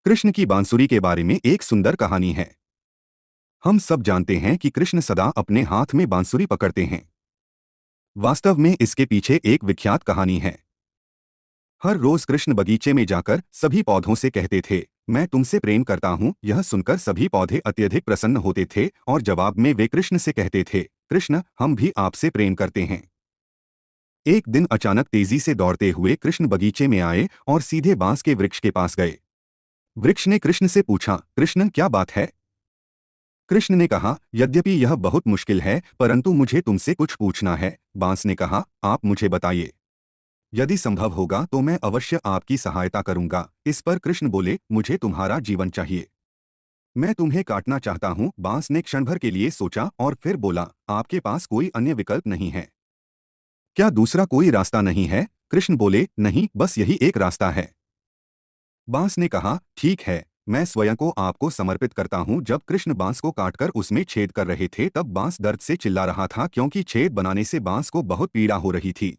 कृष्ण की बांसुरी के बारे में एक सुंदर कहानी है। हम सब जानते हैं कि कृष्ण सदा अपने हाथ में बांसुरी पकड़ते हैं। वास्तव में इसके पीछे एक विख्यात कहानी है। हर रोज कृष्ण बगीचे में जाकर सभी पौधों से कहते थे, मैं तुमसे प्रेम करता हूँ। यह सुनकर सभी पौधे अत्यधिक प्रसन्न होते थे और जवाब में वे कृष्ण से कहते थे, कृष्ण, हम भी आपसे प्रेम करते हैं। एक दिन अचानक तेजी से दौड़ते हुए कृष्ण बगीचे में आए और सीधे बांस के वृक्ष के पास गए। वृक्ष ने कृष्ण से पूछा, कृष्ण, क्या बात है? कृष्ण ने कहा, यद्यपि यह बहुत मुश्किल है, परंतु मुझे तुमसे कुछ पूछना है। बांस ने कहा, आप मुझे बताइए। यदि संभव होगा तो मैं अवश्य आपकी सहायता करूंगा। इस पर कृष्ण बोले, मुझे तुम्हारा जीवन चाहिए। मैं तुम्हें काटना चाहता हूँ। बांस ने क्षण भर के लिए सोचा और फिर बोला, आपके पास कोई अन्य विकल्प नहीं है क्या? दूसरा कोई रास्ता नहीं है? कृष्ण बोले, नहीं, बस यही एक रास्ता है। बांस ने कहा, ठीक है, मैं स्वयं को आपको समर्पित करता हूं। जब कृष्ण बांस को काटकर उसमें छेद कर रहे थे तब बांस दर्द से चिल्ला रहा था, क्योंकि छेद बनाने से बांस को बहुत पीड़ा हो रही थी।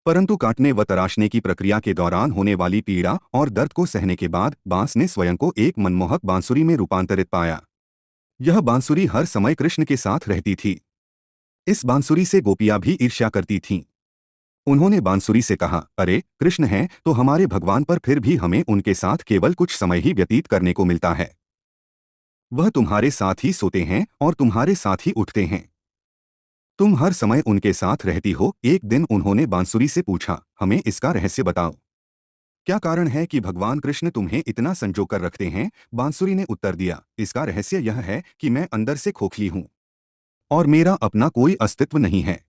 परंतु काटने व तराशने की प्रक्रिया के दौरान होने वाली पीड़ा और दर्द को सहने के बाद बांस ने स्वयं को एक मनमोहक बांसुरी में रूपांतरित पाया। यह बांसुरी हर समय कृष्ण के साथ रहती थी। इस बांसुरी से गोपियां भी ईर्ष्या करती थीं। उन्होंने बांसुरी से कहा, अरे, कृष्ण हैं तो हमारे भगवान, पर फिर भी हमें उनके साथ केवल कुछ समय ही व्यतीत करने को मिलता है। वह तुम्हारे साथ ही सोते हैं और तुम्हारे साथ ही उठते हैं। तुम हर समय उनके साथ रहती हो। एक दिन उन्होंने बांसुरी से पूछा, हमें इसका रहस्य बताओ। क्या कारण है कि भगवान कृष्ण तुम्हें इतना संजो कर रखते हैं? बांसुरी ने उत्तर दिया, इसका रहस्य यह है कि मैं अंदर से खोखली हूँ और मेरा अपना कोई अस्तित्व नहीं है।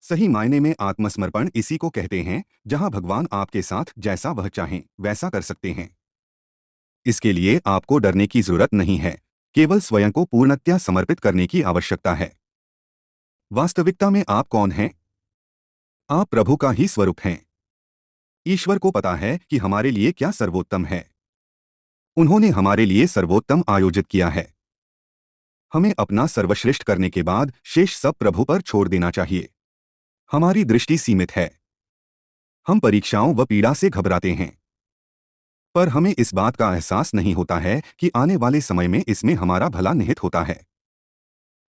सही मायने में आत्मसमर्पण इसी को कहते हैं, जहां भगवान आपके साथ जैसा वह चाहें वैसा कर सकते हैं। इसके लिए आपको डरने की जरूरत नहीं है, केवल स्वयं को पूर्णतया समर्पित करने की आवश्यकता है। वास्तविकता में आप कौन हैं? आप प्रभु का ही स्वरूप हैं। ईश्वर को पता है कि हमारे लिए क्या सर्वोत्तम है। उन्होंने हमारे लिए सर्वोत्तम आयोजित किया है। हमें अपना सर्वश्रेष्ठ करने के बाद शेष सब प्रभु पर छोड़ देना चाहिए। हमारी दृष्टि सीमित है। हम परीक्षाओं व पीड़ा से घबराते हैं, पर हमें इस बात का एहसास नहीं होता है कि आने वाले समय में इसमें हमारा भला निहित होता है।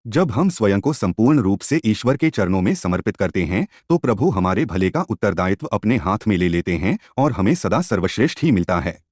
जब हम स्वयं को संपूर्ण रूप से ईश्वर के चरणों में समर्पित करते हैं तो प्रभु हमारे भले का उत्तरदायित्व अपने हाथ में ले लेते हैं और हमें सदा सर्वश्रेष्ठ ही मिलता है।